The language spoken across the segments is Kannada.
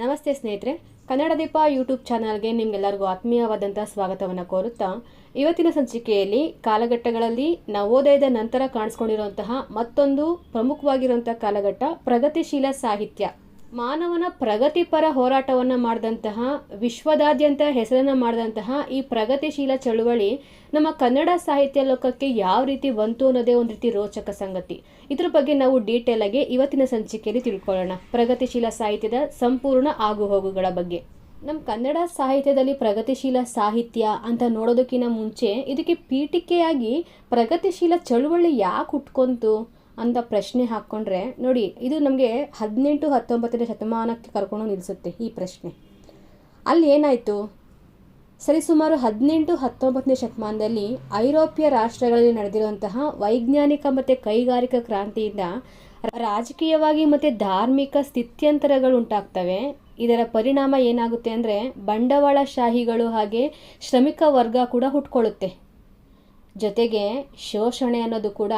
ನಮಸ್ತೆ ಸ್ನೇಹಿತರೆ, ಕನ್ನಡ ದೀಪ ಯೂಟ್ಯೂಬ್ ಚಾನಲ್ಗೆ ನಿಮಗೆಲ್ಲರಿಗೂ ಆತ್ಮೀಯವಾದಂಥ ಸ್ವಾಗತವನ್ನು ಕೋರುತ್ತಾ ಇವತ್ತಿನ ಸಂಚಿಕೆಯಲ್ಲಿ ಕಾಲಘಟ್ಟಗಳಲ್ಲಿ ನವೋದಯದ ನಂತರ ಕಾಣಿಸ್ಕೊಂಡಿರುವಂತಹ ಮತ್ತೊಂದು ಪ್ರಮುಖವಾಗಿರುವಂಥ ಕಾಲಘಟ್ಟ ಪ್ರಗತಿಶೀಲ ಸಾಹಿತ್ಯ. ಮಾನವನ ಪ್ರಗತಿಪರ ಹೋರಾಟವನ್ನು ಮಾಡಿದಂತಹ, ವಿಶ್ವದಾದ್ಯಂತ ಹೆಸರನ್ನು ಮಾಡಿದಂತಹ ಈ ಪ್ರಗತಿಶೀಲ ಚಳುವಳಿ ನಮ್ಮ ಕನ್ನಡ ಸಾಹಿತ್ಯ ಲೋಕಕ್ಕೆ ಯಾವ ರೀತಿ ಬಂತು ಅನ್ನೋದೇ ಒಂದು ರೀತಿ ರೋಚಕ ಸಂಗತಿ. ಇದ್ರ ಬಗ್ಗೆ ನಾವು ಡೀಟೇಲ್ ಆಗಿ ಇವತ್ತಿನ ಸಂಚಿಕೆಯಲ್ಲಿ ತಿಳ್ಕೊಳ್ಳೋಣ. ಪ್ರಗತಿಶೀಲ ಸಾಹಿತ್ಯದ ಸಂಪೂರ್ಣ ಆಗುಹೋಗುಗಳ ಬಗ್ಗೆ. ನಮ್ಮ ಕನ್ನಡ ಸಾಹಿತ್ಯದಲ್ಲಿ ಪ್ರಗತಿಶೀಲ ಸಾಹಿತ್ಯ ಅಂತ ನೋಡೋದಕ್ಕಿಂತ ಮುಂಚೆ ಇದಕ್ಕೆ ಪೀಠಿಕೆಯಾಗಿ ಪ್ರಗತಿಶೀಲ ಚಳುವಳಿ ಯಾಕೆ ಹುಟ್ಕೊಂತು ಅಂತ ಪ್ರಶ್ನೆ ಹಾಕ್ಕೊಂಡ್ರೆ ನೋಡಿ, ಇದು ನಮಗೆ 18-19ನೇ ಶತಮಾನಕ್ಕೆ ಕರ್ಕೊಂಡು ನಿಲ್ಲಿಸುತ್ತೆ ಈ ಪ್ರಶ್ನೆ. ಅಲ್ಲಿ ಏನಾಯಿತು, ಸರಿಸುಮಾರು 18-19ನೇ ಶತಮಾನದಲ್ಲಿ ಐರೋಪ್ಯ ರಾಷ್ಟ್ರಗಳಲ್ಲಿ ನಡೆದಿರುವಂತಹ ವೈಜ್ಞಾನಿಕ ಮತ್ತು ಕೈಗಾರಿಕಾ ಕ್ರಾಂತಿಯಿಂದ ರಾಜಕೀಯವಾಗಿ ಮತ್ತು ಧಾರ್ಮಿಕ ಸ್ಥಿತ್ಯಂತರಗಳು ಉಂಟಾಗ್ತವೆ. ಇದರ ಪರಿಣಾಮ ಏನಾಗುತ್ತೆ ಅಂದರೆ ಬಂಡವಾಳಶಾಹಿಗಳು ಹಾಗೆ ಶ್ರಮಿಕ ವರ್ಗ ಕೂಡ ಹುಟ್ಕೊಳ್ಳುತ್ತೆ. ಜೊತೆಗೆ ಶೋಷಣೆ ಅನ್ನೋದು ಕೂಡ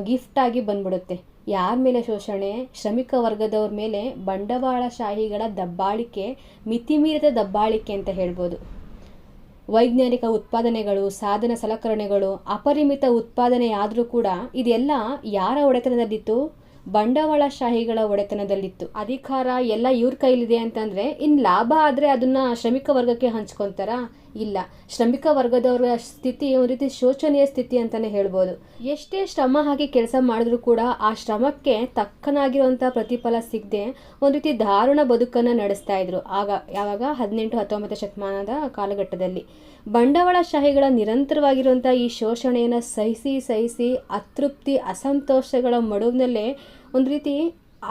ಗಿಫ್ಟ್ ಆಗಿ ಬಂದ್ಬಿಡುತ್ತೆ. ಯಾರ ಮೇಲೆ ಶೋಷಣೆ? ಶ್ರಮಿಕ ವರ್ಗದವ್ರ ಮೇಲೆ ಬಂಡವಾಳಶಾಹಿಗಳ ದಬ್ಬಾಳಿಕೆ, ಮಿತಿಮೀರಿದ ದಬ್ಬಾಳಿಕೆ ಅಂತ ಹೇಳ್ಬೋದು. ವೈಜ್ಞಾನಿಕ ಉತ್ಪಾದನೆಗಳು, ಸಾಧನ ಸಲಕರಣೆಗಳು ಅಪರಿಮಿತ ಉತ್ಪಾದನೆ ಆದರೂ ಕೂಡ ಇದೆಲ್ಲ ಯಾರ ಒಡೆತನದಲ್ಲಿತ್ತು? ಬಂಡವಾಳಶಾಹಿಗಳ ಒಡೆತನದಲ್ಲಿತ್ತು. ಅಧಿಕಾರ ಎಲ್ಲ ಇವ್ರ ಕೈಲಿದೆ ಅಂತಂದರೆ ಇನ್ನು ಲಾಭ ಆದರೆ ಅದನ್ನು ಶ್ರಮಿಕ ವರ್ಗಕ್ಕೆ ಹಂಚ್ಕೊತಾರಾ? ಇಲ್ಲ. ಶ್ರಮಿಕ ವರ್ಗದವರ ಸ್ಥಿತಿ ಒಂದು ರೀತಿ ಶೋಚನೀಯ ಸ್ಥಿತಿ ಅಂತಲೇ ಹೇಳ್ಬೋದು. ಎಷ್ಟೇ ಶ್ರಮ ಹಾಕಿ ಕೆಲಸ ಮಾಡಿದ್ರೂ ಕೂಡ ಆ ಶ್ರಮಕ್ಕೆ ತಕ್ಕನಾಗಿರುವಂಥ ಪ್ರತಿಫಲ ಸಿಗದೆ ಒಂದು ರೀತಿ ದಾರುಣ ಬದುಕನ್ನು ನಡೆಸ್ತಾ ಇದ್ರು. ಯಾವಾಗ 18-19 ಶತಮಾನದ ಕಾಲಘಟ್ಟದಲ್ಲಿ ಬಂಡವಾಳಶಾಹಿಗಳ ನಿರಂತರವಾಗಿರುವಂಥ ಈ ಶೋಷಣೆಯನ್ನು ಸಹಿಸಿ ಅತೃಪ್ತಿ, ಅಸಂತೋಷಗಳ ಮಡುವಿನಲ್ಲೇ ಒಂದು ರೀತಿ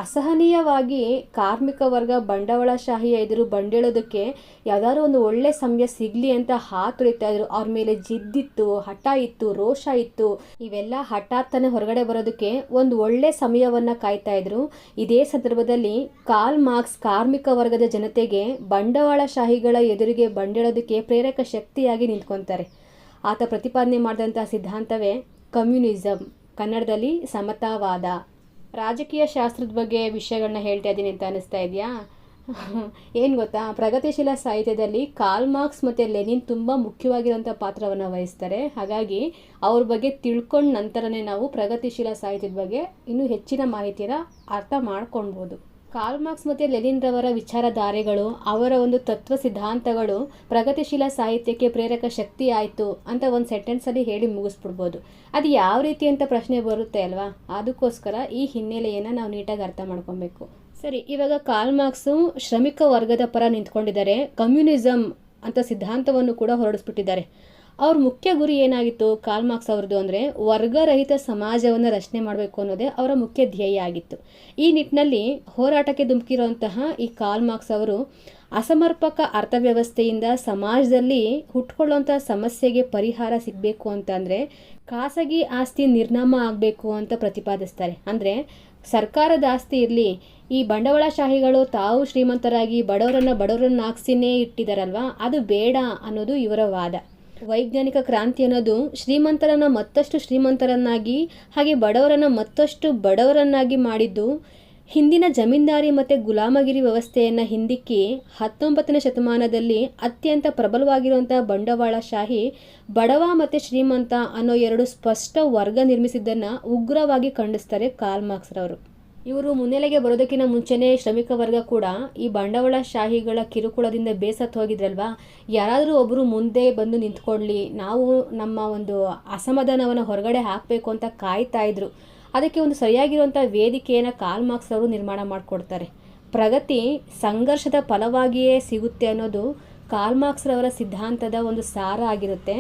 ಅಸಹನೀಯವಾಗಿ ಕಾರ್ಮಿಕ ವರ್ಗ ಬಂಡವಾಳಶಾಹಿಯ ಎದುರು ಬಂಡೇಳೋದಕ್ಕೆ ಯಾವುದಾದ್ರು ಒಂದು ಒಳ್ಳೆ ಸಮಯ ಸಿಗಲಿ ಅಂತ ಹಾತೊರಿತಾ ಇದ್ರು. ಅವ್ರ ಮೇಲೆ ಜಿದ್ದಿತ್ತು, ಹಠ ಇತ್ತು, ರೋಷ ಇತ್ತು. ಇವೆಲ್ಲ ಹಠಾತ್ತನೆ ಹೊರಗಡೆ ಬರೋದಕ್ಕೆ ಒಂದು ಒಳ್ಳೆ ಸಮಯವನ್ನು ಕಾಯ್ತಾ ಇದ್ರು. ಇದೇ ಸಂದರ್ಭದಲ್ಲಿ ಕಾರ್ಲ್ ಮಾರ್ಕ್ಸ್ ಕಾರ್ಮಿಕ ವರ್ಗದ ಜನತೆಗೆ ಬಂಡವಾಳಶಾಹಿಗಳ ಎದುರಿಗೆ ಬಂಡೇಳೋದಕ್ಕೆ ಪ್ರೇರಕ ಶಕ್ತಿಯಾಗಿ ನಿಂತ್ಕೊತಾರೆ. ಆತ ಪ್ರತಿಪಾದನೆ ಮಾಡಿದಂಥ ಸಿದ್ಧಾಂತವೇ ಕಮ್ಯುನಿಸಮ್, ಕನ್ನಡದಲ್ಲಿ ಸಮತಾವಾದ. ರಾಜಕೀಯ ಶಾಸ್ತ್ರದ ಬಗ್ಗೆ ವಿಷಯಗಳನ್ನ ಹೇಳ್ತಾ ಇದ್ದೀನಿ ಅಂತ ಅನಿಸ್ತಾ ಇದೆಯಾ? ಏನು ಗೊತ್ತಾ, ಪ್ರಗತಿಶೀಲ ಸಾಹಿತ್ಯದಲ್ಲಿ ಕಾರ್ಲ್ ಮಾರ್ಕ್ಸ್ ಮತ್ತು ಲೆನಿನ್ ತುಂಬ ಮುಖ್ಯವಾಗಿರುವಂಥ ಪಾತ್ರವನ್ನು ವಹಿಸ್ತಾರೆ. ಹಾಗಾಗಿ ಅವ್ರ ಬಗ್ಗೆ ತಿಳ್ಕೊಂಡ ನಂತರನೇ ನಾವು ಪ್ರಗತಿಶೀಲ ಸಾಹಿತ್ಯದ ಬಗ್ಗೆ ಇನ್ನೂ ಹೆಚ್ಚಿನ ಮಾಹಿತಿಯನ್ನು ಅರ್ಥ ಮಾಡ್ಕೊಳ್ಬೋದು. ಕಾರ್ಲ್ ಮಾರ್ಕ್ಸ್ ಮತ್ತು ಲೆನಿನ್ ರವರ ವಿಚಾರಧಾರೆಗಳು, ಅವರ ಒಂದು ತತ್ವ ಸಿದ್ಧಾಂತಗಳು ಪ್ರಗತಿಶೀಲ ಸಾಹಿತ್ಯಕ್ಕೆ ಪ್ರೇರಕ ಶಕ್ತಿ ಆಯಿತು ಅಂತ ಒಂದು ಸೆಂಟೆನ್ಸಲ್ಲಿ ಹೇಳಿ ಮುಗಿಸ್ಬಿಡ್ಬೋದು. ಅದು ಯಾವ ರೀತಿ ಅಂತ ಪ್ರಶ್ನೆ ಬರುತ್ತೆ ಅಲ್ವಾ? ಅದಕ್ಕೋಸ್ಕರ ಈ ಹಿನ್ನೆಲೆಯನ್ನು ನಾವು ನೀಟಾಗಿ ಅರ್ಥ ಮಾಡ್ಕೊಬೇಕು. ಸರಿ, ಇವಾಗ ಕಾರ್ಲ್ ಮಾರ್ಕ್ಸು ಶ್ರಮಿಕ ವರ್ಗದ ಪರ ನಿಂತ್ಕೊಂಡಿದ್ದಾರೆ. ಕಮ್ಯುನಿಸಮ್ ಅಂತ ಸಿದ್ಧಾಂತವನ್ನು ಕೂಡ ಹೊರಡಿಸ್ಬಿಟ್ಟಿದ್ದಾರೆ. ಅವ್ರ ಮುಖ್ಯ ಗುರಿ ಏನಾಗಿತ್ತು ಕಾರ್ಲ್ ಮಾರ್ಕ್ಸ್ ಅವ್ರದ್ದು ಅಂದರೆ ವರ್ಗರಹಿತ ಸಮಾಜವನ್ನು ರಚನೆ ಮಾಡಬೇಕು ಅನ್ನೋದೇ ಅವರ ಮುಖ್ಯ ಧ್ಯೇಯ ಆಗಿತ್ತು. ಈ ನಿಟ್ಟಿನಲ್ಲಿ ಹೋರಾಟಕ್ಕೆ ಧುಮುಕಿರುವಂತಹ ಈ ಕಾರ್ಲ್ ಮಾರ್ಕ್ಸ್ ಅವರು ಅಸಮರ್ಪಕ ಅರ್ಥವ್ಯವಸ್ಥೆಯಿಂದ ಸಮಾಜದಲ್ಲಿ ಹುಟ್ಕೊಳ್ಳುವಂಥ ಸಮಸ್ಯೆಗೆ ಪರಿಹಾರ ಸಿಗಬೇಕು ಅಂತಂದರೆ ಖಾಸಗಿ ಆಸ್ತಿ ನಿರ್ನಾಮ ಆಗಬೇಕು ಅಂತ ಪ್ರತಿಪಾದಿಸ್ತಾರೆ. ಅಂದರೆ ಸರ್ಕಾರದ ಆಸ್ತಿ ಇರಲಿ, ಈ ಬಂಡವಾಳಶಾಹಿಗಳು ತಾವು ಶ್ರೀಮಂತರಾಗಿ ಬಡವರನ್ನಾಗಿಸಿನೇ ಇಟ್ಟಿದ್ದಾರಲ್ವ, ಅದು ಬೇಡ ಅನ್ನೋದು ಇವರ ವಾದ. ವೈಜ್ಞಾನಿಕ ಕ್ರಾಂತಿ ಅನ್ನೋದು ಶ್ರೀಮಂತರನ್ನು ಮತ್ತಷ್ಟು ಶ್ರೀಮಂತರನ್ನಾಗಿ ಹಾಗೆ ಬಡವರನ್ನು ಮತ್ತಷ್ಟು ಬಡವರನ್ನಾಗಿ ಮಾಡಿದ್ದು ಹಿಂದಿನ ಜಮೀನ್ದಾರಿ ಮತ್ತು ಗುಲಾಮಗಿರಿ ವ್ಯವಸ್ಥೆಯನ್ನು ಹಿಂದಿಕ್ಕಿ 19ನೇ ಶತಮಾನದಲ್ಲಿ ಅತ್ಯಂತ ಪ್ರಬಲವಾಗಿರುವಂಥ ಬಂಡವಾಳಶಾಹಿ ಬಡವ ಮತ್ತು ಶ್ರೀಮಂತ ಅನ್ನೋ ಎರಡು ಸ್ಪಷ್ಟ ವರ್ಗ ನಿರ್ಮಿಸಿದ್ದನ್ನು ಉಗ್ರವಾಗಿ ಖಂಡಿಸ್ತಾರೆ ಕಾರ್ಲ್ ಮಾರ್ಕ್ಸ್ ರವರು. ಇವರು ಮುನ್ನೆಲೆಗೆ ಬರೋದಕ್ಕಿಂತ ಮುಂಚೆನೇ ಶ್ರಮಿಕ ವರ್ಗ ಕೂಡ ಈ ಬಂಡವಾಳಶಾಹಿಗಳ ಕಿರುಕುಳದಿಂದ ಬೇಸತ್ತು ಹೋಗಿದ್ರಲ್ವಾ, ಯಾರಾದರೂ ಒಬ್ಬರು ಮುಂದೆ ಬಂದು ನಿಂತ್ಕೊಳ್ಳಿ, ನಾವು ನಮ್ಮ ಒಂದು ಅಸಮಾಧಾನವನ್ನು ಹೊರಗಡೆ ಹಾಕಬೇಕು ಅಂತ ಕಾಯ್ತಾ ಇದ್ರು. ಅದಕ್ಕೆ ಒಂದು ಸರಿಯಾಗಿರುವಂಥ ವೇದಿಕೆಯನ್ನು ಕಾರ್ಲ್ ಮಾರ್ಕ್ಸ್ ಅವರು ನಿರ್ಮಾಣ ಮಾಡಿಕೊಡ್ತಾರೆ. ಪ್ರಗತಿ ಸಂಘರ್ಷದ ಫಲವಾಗಿಯೇ ಸಿಗುತ್ತೆ ಅನ್ನೋದು ಕಾರ್ಲ್ ಮಾರ್ಕ್ಸ್ ರವರ ಸಿದ್ಧಾಂತದ ಒಂದು ಸಾರ ಆಗಿರುತ್ತೆ.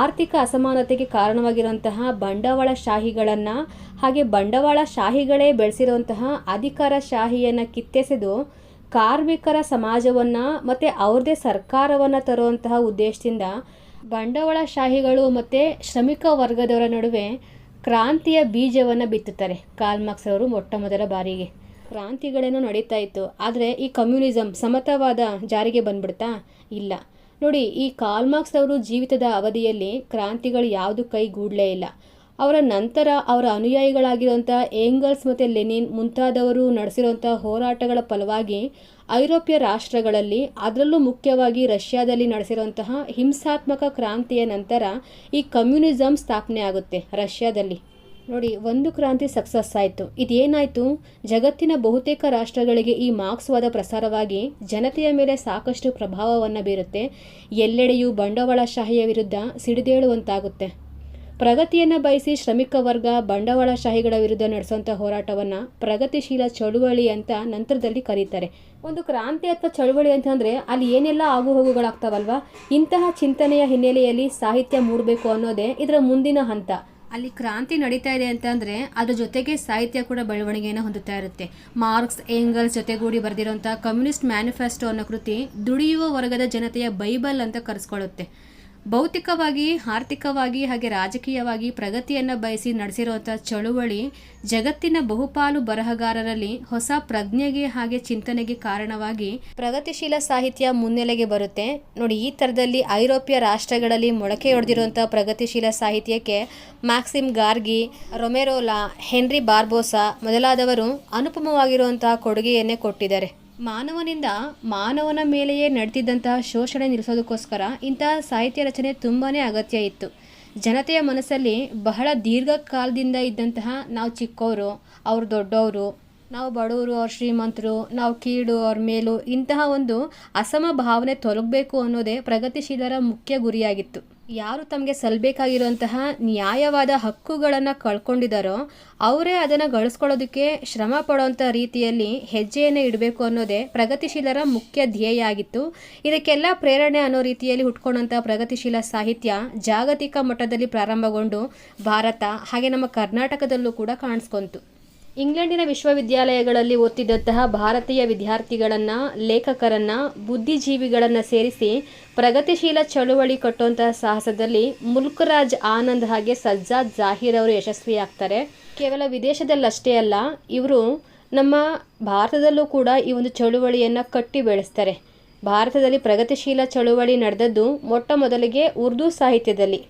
ಆರ್ಥಿಕ ಅಸಮಾನತೆಗೆ ಕಾರಣವಾಗಿರುವಂತಹ ಬಂಡವಾಳಶಾಹಿಗಳನ್ನು ಹಾಗೆ ಬಂಡವಾಳಶಾಹಿಗಳೇ ಬೆಳೆಸಿರುವಂತಹ ಅಧಿಕಾರಶಾಹಿಯನ್ನು ಕಿತ್ತೆಸೆದು ಕಾರ್ಮಿಕರ ಸಮಾಜವನ್ನು ಮತ್ತು ಅವ್ರದ್ದೇ ಸರ್ಕಾರವನ್ನು ತರುವಂತಹ ಉದ್ದೇಶದಿಂದ ಬಂಡವಾಳಶಾಹಿಗಳು ಮತ್ತು ಶ್ರಮಿಕ ವರ್ಗದವರ ನಡುವೆ ಕ್ರಾಂತಿಯ ಬೀಜವನ್ನು ಬಿತ್ತುತ್ತಾರೆ ಕಾರ್ಲ್ ಮಾರ್ಕ್ಸ್ ಅವರು ಮೊಟ್ಟ ಮೊದಲ ಬಾರಿಗೆ. ಕ್ರಾಂತಿಗಳೇನೋ ನಡೀತಾ ಇತ್ತು, ಆದರೆ ಈ ಕಮ್ಯುನಿಸಮ್ ಸಮತಾವಾದ ಜಾರಿಗೆ ಬಂದ್ಬಿಡ್ತಾ? ಇಲ್ಲ. ನೋಡಿ, ಈ ಕಾರ್ಲ್ ಮಾರ್ಕ್ಸ್ ಅವರು ಜೀವಿತದ ಅವಧಿಯಲ್ಲಿ ಕ್ರಾಂತಿಗಳು ಯಾವುದು ಕೈಗೂಡಲೇ ಇಲ್ಲ. ಅವರ ನಂತರ ಅವರ ಅನುಯಾಯಿಗಳಾಗಿರುವಂಥ ಏಂಗಲ್ಸ್ ಮತ್ತು ಲೆನಿನ್ ಮುಂತಾದವರು ನಡೆಸಿರುವಂಥ ಹೋರಾಟಗಳ ಫಲವಾಗಿ ಐರೋಪ್ಯ ರಾಷ್ಟ್ರಗಳಲ್ಲಿ, ಅದರಲ್ಲೂ ಮುಖ್ಯವಾಗಿ ರಷ್ಯಾದಲ್ಲಿ ನಡೆಸಿರುವಂತಹ ಹಿಂಸಾತ್ಮಕ ಕ್ರಾಂತಿಯ ನಂತರ ಈ ಕಮ್ಯುನಿಸಮ್ ಸ್ಥಾಪನೆ ಆಗುತ್ತೆ ರಷ್ಯಾದಲ್ಲಿ. ನೋಡಿ, ಒಂದು ಕ್ರಾಂತಿ ಸಕ್ಸಸ್ ಆಯಿತು. ಇದೇನಾಯಿತು, ಜಗತ್ತಿನ ಬಹುತೇಕ ರಾಷ್ಟ್ರಗಳಿಗೆ ಈ ಮಾರ್ಕ್ಸ್ವಾದ ಪ್ರಸಾರವಾಗಿ ಜನತೆಯ ಮೇಲೆ ಸಾಕಷ್ಟು ಪ್ರಭಾವವನ್ನು ಬೀರುತ್ತೆ. ಎಲ್ಲೆಡೆಯೂ ಬಂಡವಾಳಶಾಹಿಯ ವಿರುದ್ಧ ಸಿಡಿದೇಳುವಂತಾಗುತ್ತೆ. ಪ್ರಗತಿಯನ್ನು ಬಯಸಿ ಶ್ರಮಿಕ ವರ್ಗ ಬಂಡವಾಳಶಾಹಿಗಳ ವಿರುದ್ಧ ನಡೆಸುವಂಥ ಹೋರಾಟವನ್ನು ಪ್ರಗತಿಶೀಲ ಚಳುವಳಿ ಅಂತ ನಂತರದಲ್ಲಿ ಕರೀತಾರೆ. ಒಂದು ಕ್ರಾಂತಿ ಅಥವಾ ಚಳುವಳಿ ಅಂತಂದರೆ ಅಲ್ಲಿ ಏನೆಲ್ಲ ಆಗುಹೋಗುಗಳಾಗ್ತಾವಲ್ವ, ಇಂತಹ ಚಿಂತನೆಯ ಹಿನ್ನೆಲೆಯಲ್ಲಿ ಸಾಹಿತ್ಯ ಮೂಡಬೇಕು ಅನ್ನೋದೇ ಇದರ ಮುಂದಿನ ಹಂತ. ಅಲ್ಲಿ ಕ್ರಾಂತಿ ನಡೀತಾ ಇದೆ ಅಂತಂದರೆ ಅದ್ರ ಜೊತೆಗೆ ಸಾಹಿತ್ಯ ಕೂಡ ಬೆಳವಣಿಗೆಯನ್ನು ಹೊಂದುತ್ತಾ ಇರುತ್ತೆ. ಮಾರ್ಕ್ಸ್, ಎಂಗಲ್ಸ್ ಜೊತೆಗೂಡಿ ಬರೆದಿರುವಂಥ ಕಮ್ಯುನಿಸ್ಟ್ ಮ್ಯಾನಿಫೆಸ್ಟೋ ಅನ್ನೋ ಕೃತಿ ದುಡಿಯುವ ವರ್ಗದ ಜನತೆಯ ಬೈಬಲ್ ಅಂತ ಕರೆಸ್ಕೊಳ್ಳುತ್ತೆ. ಭೌತಿಕವಾಗಿ, ಆರ್ಥಿಕವಾಗಿ ಹಾಗೆ ರಾಜಕೀಯವಾಗಿ ಪ್ರಗತಿಯನ್ನು ಬಯಸಿ ನಡೆಸಿರುವಂಥ ಚಳುವಳಿ ಜಗತ್ತಿನ ಬಹುಪಾಲು ಬರಹಗಾರರಲ್ಲಿ ಹೊಸ ಪ್ರಜ್ಞೆಗೆ ಹಾಗೆ ಚಿಂತನೆಗೆ ಕಾರಣವಾಗಿ ಪ್ರಗತಿಶೀಲ ಸಾಹಿತ್ಯ ಮುನ್ನೆಲೆಗೆ ಬರುತ್ತೆ. ನೋಡಿ, ಈ ಥರದಲ್ಲಿ ಐರೋಪ್ಯ ರಾಷ್ಟ್ರಗಳಲ್ಲಿ ಮೊಳಕೆಯೊಡೆದಿರುವಂಥ ಪ್ರಗತಿಶೀಲ ಸಾಹಿತ್ಯಕ್ಕೆ ಮ್ಯಾಕ್ಸಿಮ್ ಗಾರ್ಗಿ, ರೊಮೆರೋಲಾ, ಹೆನ್ರಿ ಬಾರ್ಬೋಸಾ ಮೊದಲಾದವರು ಅನುಪಮವಾಗಿರುವಂತಹ ಕೊಡುಗೆಯನ್ನೇ ಕೊಟ್ಟಿದ್ದಾರೆ. ಮಾನವನಿಂದ ಮಾನವನ ಮೇಲೆಯೇ ನಡೆದಿದ್ದಂತಹ ಶೋಷಣೆ ನಿಲ್ಲಿಸೋದಕ್ಕೋಸ್ಕರ ಇಂತಹ ಸಾಹಿತ್ಯ ರಚನೆ ತುಂಬಾ ಅಗತ್ಯ ಇತ್ತು. ಜನತೆಯ ಮನಸ್ಸಲ್ಲಿ ಬಹಳ ದೀರ್ಘಕಾಲದಿಂದ ಇದ್ದಂತಹ ನಾವು ಚಿಕ್ಕವರು, ಅವ್ರು ದೊಡ್ಡವರು, ನಾವು ಬಡವರು, ಅವ್ರು ಶ್ರೀಮಂತರು, ನಾವು ಕೀಳು, ಅವ್ರ ಮೇಲು, ಇಂತಹ ಒಂದು ಅಸಮ ಭಾವನೆ ತೊಲಗಬೇಕು ಅನ್ನೋದೇ ಪ್ರಗತಿಶೀಲರ ಮುಖ್ಯ ಗುರಿಯಾಗಿತ್ತು. ಯಾರು ತಮಗೆ ಸಲ್ಲಬೇಕಾಗಿರುವಂತಹ ನ್ಯಾಯವಾದ ಹಕ್ಕುಗಳನ್ನು ಕಳ್ಕೊಂಡಿದ್ದಾರೋ ಅವರೇ ಅದನ್ನು ಗಳಿಸ್ಕೊಳ್ಳೋದಕ್ಕೆ ಶ್ರಮ ಪಡುವಂಥ ರೀತಿಯಲ್ಲಿ ಹೆಜ್ಜೆಯನ್ನು ಇಡಬೇಕು ಅನ್ನೋದೇ ಪ್ರಗತಿಶೀಲರ ಮುಖ್ಯ ಧ್ಯೇಯ ಆಗಿತ್ತು. ಇದಕ್ಕೆಲ್ಲ ಪ್ರೇರಣೆ ಅನ್ನೋ ರೀತಿಯಲ್ಲಿ ಹುಟ್ಕೊಂಡಂಥ ಪ್ರಗತಿಶೀಲ ಸಾಹಿತ್ಯ ಜಾಗತಿಕ ಮಟ್ಟದಲ್ಲಿ ಪ್ರಾರಂಭಗೊಂಡು ಭಾರತ ಹಾಗೆ ನಮ್ಮ ಕರ್ನಾಟಕದಲ್ಲೂ ಕೂಡ ಕಾಣಿಸ್ಕೊಂತು. ಇಂಗ್ಲೆಂಡಿನ ವಿಶ್ವವಿದ್ಯಾಲಯಗಳಲ್ಲಿ ಓದ್ತಿದ್ದಂತಹ ಭಾರತೀಯ ವಿದ್ಯಾರ್ಥಿಗಳನ್ನು, ಲೇಖಕರನ್ನು, ಬುದ್ಧಿಜೀವಿಗಳನ್ನು ಸೇರಿಸಿ ಪ್ರಗತಿಶೀಲ ಚಳುವಳಿ ಕಟ್ಟುವಂತಹ ಸಾಹಸದಲ್ಲಿ ಮುಲ್ಕ್ರಾಜ್ ಆನಂದ್ ಹಾಗೆ ಸಜ್ಜಾದ್ ಜಾಹೀರ್ ಅವರು ಯಶಸ್ವಿಯಾಗ್ತಾರೆ. ಕೇವಲ ವಿದೇಶದಲ್ಲಷ್ಟೇ ಅಲ್ಲ, ಇವರು ನಮ್ಮ ಭಾರತದಲ್ಲೂ ಕೂಡ ಈ ಒಂದು ಚಳುವಳಿಯನ್ನು ಕಟ್ಟಿ ಬೆಳೆಸ್ತಾರೆ. ಭಾರತದಲ್ಲಿ ಪ್ರಗತಿಶೀಲ ಚಳುವಳಿ ನಡೆದದ್ದು ಮೊಟ್ಟ ಮೊದಲಿಗೆ ಉರ್ದು ಸಾಹಿತ್ಯದಲ್ಲಿ.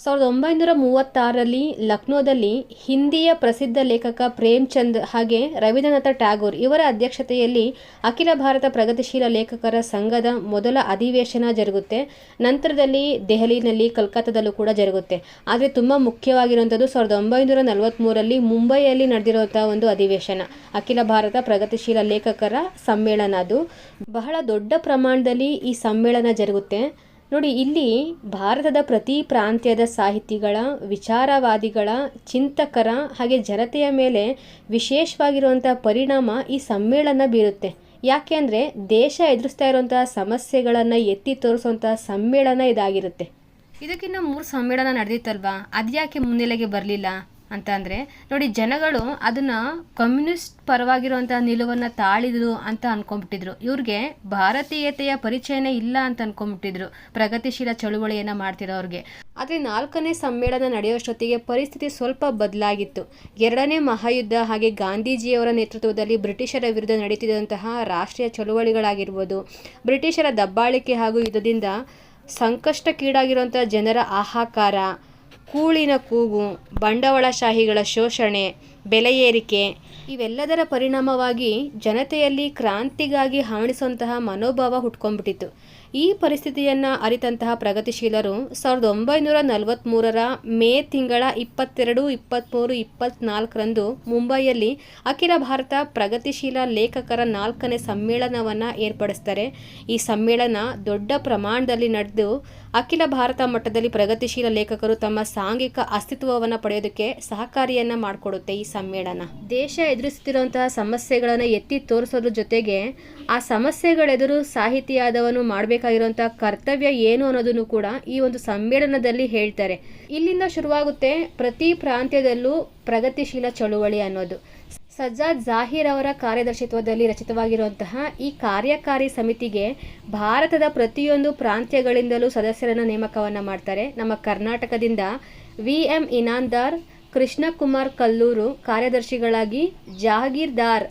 1936ರಲ್ಲಿ ಲಕ್ನೋದಲ್ಲಿ ಹಿಂದಿಯ ಪ್ರಸಿದ್ಧ ಲೇಖಕ ಪ್ರೇಮ್ಚಂದ್ ಹಾಗೆ ರವೀಂದ್ರನಾಥ ಟ್ಯಾಗೋರ್ ಇವರ ಅಧ್ಯಕ್ಷತೆಯಲ್ಲಿ ಅಖಿಲ ಭಾರತ ಪ್ರಗತಿಶೀಲ ಲೇಖಕರ ಸಂಘದ ಮೊದಲ ಅಧಿವೇಶನ ಜರುಗುತ್ತೆ. ನಂತರದಲ್ಲಿ ದೆಹಲಿನಲ್ಲಿ, ಕಲ್ಕತ್ತಾದಲ್ಲೂ ಕೂಡ ಜರುಗುತ್ತೆ. ಆದರೆ ತುಂಬ ಮುಖ್ಯವಾಗಿರುವಂಥದ್ದು 1943ರಲ್ಲಿ ಮುಂಬೈಯಲ್ಲಿ ನಡೆದಿರುವಂಥ ಒಂದು ಅಧಿವೇಶನ, ಅಖಿಲ ಭಾರತ ಪ್ರಗತಿಶೀಲ ಲೇಖಕರ ಸಮ್ಮೇಳನ. ಅದು ಬಹಳ ದೊಡ್ಡ ಪ್ರಮಾಣದಲ್ಲಿ ಈ ಸಮ್ಮೇಳನ ಜರುಗುತ್ತೆ. ನೋಡಿ, ಇಲ್ಲಿ ಭಾರತದ ಪ್ರತಿ ಪ್ರಾಂತ್ಯದ ಸಾಹಿತಿಗಳ, ವಿಚಾರವಾದಿಗಳ, ಚಿಂತಕರ ಹಾಗೆ ಜನತೆಯ ಮೇಲೆ ವಿಶೇಷವಾಗಿರುವಂಥ ಪರಿಣಾಮ ಈ ಸಮ್ಮೇಳನ ಬೀರುತ್ತೆ. ಯಾಕೆ ಅಂದರೆ ದೇಶ ಎದುರಿಸ್ತಾ ಇರುವಂತಹ ಸಮಸ್ಯೆಗಳನ್ನು ಎತ್ತಿ ತೋರಿಸುವಂಥ ಸಮ್ಮೇಳನ ಇದಾಗಿರುತ್ತೆ. ಇದಕ್ಕಿಂತ 3 ಸಮ್ಮೇಳನ ನಡೆದಿತ್ತಲ್ವಾ, ಅದ್ಯಾಕೆ ಮುನ್ನೆಲೆಗೆ ಬರಲಿಲ್ಲ ಅಂತ ಅಂದರೆ, ನೋಡಿ, ಜನಗಳು ಅದನ್ನು ಕಮ್ಯುನಿಸ್ಟ್ ಪರವಾಗಿರುವಂಥ ನಿಲುವನ್ನು ತಾಳಿದ್ರು ಅಂತ ಅಂದ್ಕೊಂಡ್ಬಿಟ್ಟಿದ್ರು. ಇವ್ರಿಗೆ ಭಾರತೀಯತೆಯ ಪರಿಚಯನೇ ಇಲ್ಲ ಅಂತ ಅಂದ್ಕೊಂಡ್ಬಿಟ್ಟಿದ್ರು ಪ್ರಗತಿಶೀಲ ಚಳುವಳಿಯನ್ನು ಮಾಡ್ತಿರೋರಿಗೆ. ಆದರೆ 4ನೇ ಸಮ್ಮೇಳನ ನಡೆಯುವಷ್ಟೊತ್ತಿಗೆ ಪರಿಸ್ಥಿತಿ ಸ್ವಲ್ಪ ಬದಲಾಗಿತ್ತು. 2ನೇ ಮಹಾಯುದ್ಧ ಹಾಗೆ ಗಾಂಧೀಜಿಯವರ ನೇತೃತ್ವದಲ್ಲಿ ಬ್ರಿಟಿಷರ ವಿರುದ್ಧ ನಡೀತಿದ್ದಂತಹ ರಾಷ್ಟ್ರೀಯ ಚಳುವಳಿಗಳಾಗಿರ್ಬೋದು, ಬ್ರಿಟಿಷರ ದಬ್ಬಾಳಿಕೆ ಹಾಗೂ ಯುದ್ಧದಿಂದ ಸಂಕಷ್ಟಕ್ಕೀಡಾಗಿರುವಂಥ ಜನರ ಹಾಹಾಕಾರ, ಕೂಳಿನ ಕೂಗು, ಬಂಡವಾಳಶಾಹಿಗಳ ಶೋಷಣೆ, ಬೆಲೆ ಏರಿಕೆ, ಇವೆಲ್ಲದರ ಪರಿಣಾಮವಾಗಿ ಜನತೆಯಲ್ಲಿ ಕ್ರಾಂತಿಗಾಗಿ ಹವಣಿಸುವಂತಹ ಮನೋಭಾವ ಹುಟ್ಕೊಂಡ್ಬಿಟ್ಟಿತ್ತು. ಈ ಪರಿಸ್ಥಿತಿಯನ್ನು ಅರಿತಂತಹ ಪ್ರಗತಿಶೀಲರು 1943ರ ಮೇ ತಿಂಗಳ 22, 23, 24ರಂದು ಮುಂಬೈಯಲ್ಲಿ ಅಖಿಲ ಭಾರತ ಪ್ರಗತಿಶೀಲ ಲೇಖಕರ 4ನೇ ಸಮ್ಮೇಳನವನ್ನು ಏರ್ಪಡಿಸ್ತಾರೆ. ಈ ಸಮ್ಮೇಳನ ದೊಡ್ಡ ಪ್ರಮಾಣದಲ್ಲಿ ನಡೆದು ಅಖಿಲ ಭಾರತ ಮಟ್ಟದಲ್ಲಿ ಪ್ರಗತಿಶೀಲ ಲೇಖಕರು ತಮ್ಮ ಸಾಂಘಿಕ ಅಸ್ತಿತ್ವವನ್ನು ಪಡೆಯೋದಕ್ಕೆ ಸಹಕಾರಿಯನ್ನು ಮಾಡಿಕೊಡುತ್ತೆ. ಈ ಸಮ್ಮೇಳನ ದೇಶ ಎದುರಿಸುತ್ತಿರುವಂತಹ ಸಮಸ್ಯೆಗಳನ್ನು ಎತ್ತಿ ತೋರಿಸೋದ್ರ ಜೊತೆಗೆ ಆ ಸಮಸ್ಯೆಗಳೆದುರು ಸಾಹಿತಿಯಾದವನು ಮಾಡಬೇಕಾಗಿರುವಂಥ ಕರ್ತವ್ಯ ಏನು ಅನ್ನೋದನ್ನು ಕೂಡ ಈ ಒಂದು ಸಮ್ಮೇಳನದಲ್ಲಿ ಹೇಳ್ತಾರೆ. ಇಲ್ಲಿಂದ ಶುರುವಾಗುತ್ತೆ ಪ್ರತಿ ಪ್ರಾಂತ್ಯದಲ್ಲೂ ಪ್ರಗತಿಶೀಲ ಚಳುವಳಿ ಅನ್ನೋದು. ಸಜ್ಜಾದ್ ಜಾಹೀರ್ ಅವರ ಕಾರ್ಯದರ್ಶಿತ್ವದಲ್ಲಿ ರಚಿತವಾಗಿರುವಂತಹ ಈ ಕಾರ್ಯಕಾರಿ ಸಮಿತಿಗೆ ಭಾರತದ ಪ್ರತಿಯೊಂದು ಪ್ರಾಂತ್ಯಗಳಿಂದಲೂ ಸದಸ್ಯರನ್ನು ನೇಮಕವನ್ನು ಮಾಡ್ತಾರೆ. ನಮ್ಮ ಕರ್ನಾಟಕದಿಂದ VM ಇನಾಂದಾರ್, ಕೃಷ್ಣಕುಮಾರ್ ಕಲ್ಲೂರು ಕಾರ್ಯದರ್ಶಿಗಳಾಗಿ, ಜಹಾಗೀರ್ದಾರ್